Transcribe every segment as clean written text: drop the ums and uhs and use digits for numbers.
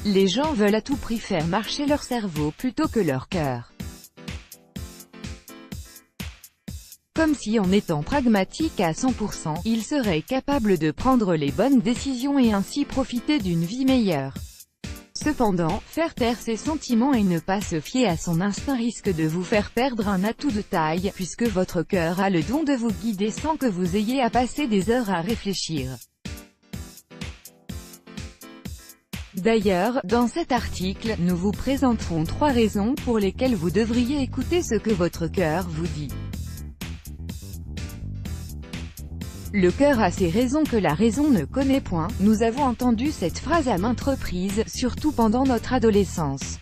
Les gens veulent à tout prix faire marcher leur cerveau plutôt que leur cœur. Comme si en étant pragmatique à 100%, ils seraient capables de prendre les bonnes décisions et ainsi profiter d'une vie meilleure. Cependant, faire taire ses sentiments et ne pas se fier à son instinct risque de vous faire perdre un atout de taille, puisque votre cœur a le don de vous guider sans que vous ayez à passer des heures à réfléchir. D'ailleurs, dans cet article, nous vous présenterons 3 raisons pour lesquelles vous devriez écouter ce que votre cœur vous dit. Le cœur a ses raisons que la raison ne connaît point. Nous avons entendu cette phrase à maintes reprises, surtout pendant notre adolescence.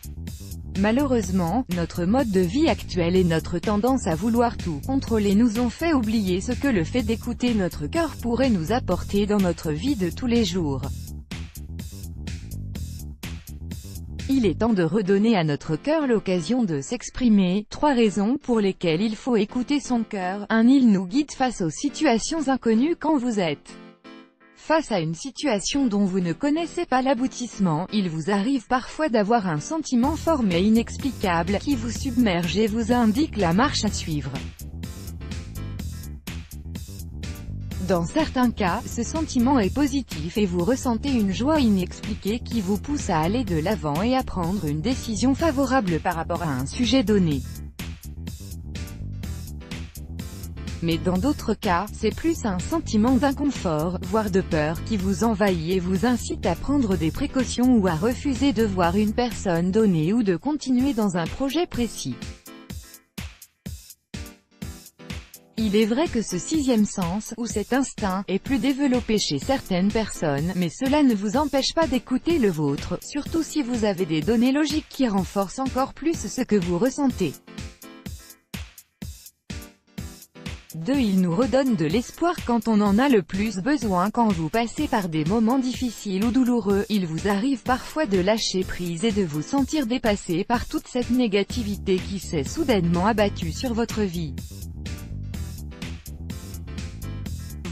Malheureusement, notre mode de vie actuel et notre tendance à vouloir tout contrôler nous ont fait oublier ce que le fait d'écouter notre cœur pourrait nous apporter dans notre vie de tous les jours. Il est temps de redonner à notre cœur l'occasion de s'exprimer. 3 raisons pour lesquelles il faut écouter son cœur. 1. Il nous guide face aux situations inconnues. Quand vous êtes face à une situation dont vous ne connaissez pas l'aboutissement, il vous arrive parfois d'avoir un sentiment fort mais inexplicable, qui vous submerge et vous indique la marche à suivre. Dans certains cas, ce sentiment est positif et vous ressentez une joie inexpliquée qui vous pousse à aller de l'avant et à prendre une décision favorable par rapport à un sujet donné. Mais dans d'autres cas, c'est plus un sentiment d'inconfort, voire de peur, qui vous envahit et vous incite à prendre des précautions ou à refuser de voir une personne donnée ou de continuer dans un projet précis. Il est vrai que ce 6e sens, ou cet instinct, est plus développé chez certaines personnes, mais cela ne vous empêche pas d'écouter le vôtre, surtout si vous avez des données logiques qui renforcent encore plus ce que vous ressentez. 2. Il nous redonne de l'espoir quand on en a le plus besoin. Quand vous passez par des moments difficiles ou douloureux, il vous arrive parfois de lâcher prise et de vous sentir dépassé par toute cette négativité qui s'est soudainement abattue sur votre vie.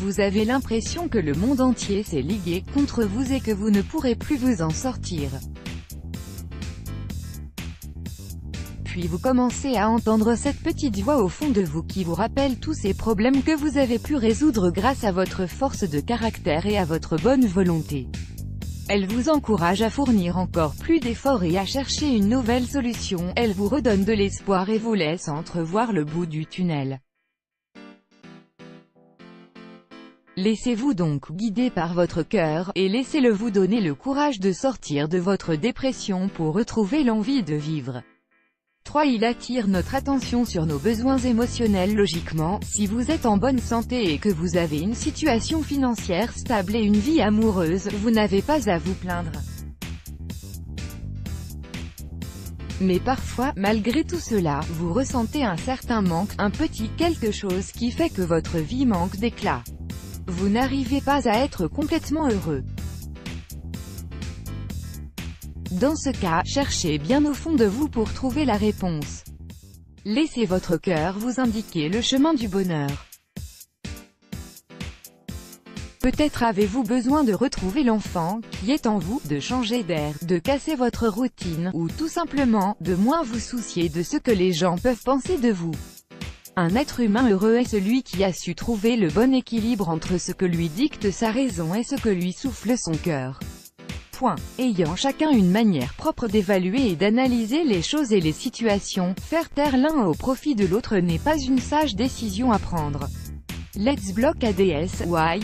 Vous avez l'impression que le monde entier s'est ligué contre vous et que vous ne pourrez plus vous en sortir. Puis vous commencez à entendre cette petite voix au fond de vous qui vous rappelle tous ces problèmes que vous avez pu résoudre grâce à votre force de caractère et à votre bonne volonté. Elle vous encourage à fournir encore plus d'efforts et à chercher une nouvelle solution. Elle vous redonne de l'espoir et vous laisse entrevoir le bout du tunnel. Laissez-vous donc guider par votre cœur, et laissez-le vous donner le courage de sortir de votre dépression pour retrouver l'envie de vivre. 3. Il attire notre attention sur nos besoins émotionnels. Logiquement, si vous êtes en bonne santé et que vous avez une situation financière stable et une vie amoureuse, vous n'avez pas à vous plaindre. Mais parfois, malgré tout cela, vous ressentez un certain manque, un petit quelque chose qui fait que votre vie manque d'éclat. Vous n'arrivez pas à être complètement heureux. Dans ce cas, cherchez bien au fond de vous pour trouver la réponse. Laissez votre cœur vous indiquer le chemin du bonheur. Peut-être avez-vous besoin de retrouver l'enfant qui est en vous, de changer d'air, de casser votre routine, ou tout simplement, de moins vous soucier de ce que les gens peuvent penser de vous. Un être humain heureux est celui qui a su trouver le bon équilibre entre ce que lui dicte sa raison et ce que lui souffle son cœur. Point. Ayant chacun une manière propre d'évaluer et d'analyser les choses et les situations, faire taire l'un au profit de l'autre n'est pas une sage décision à prendre. Let's block ADS, why?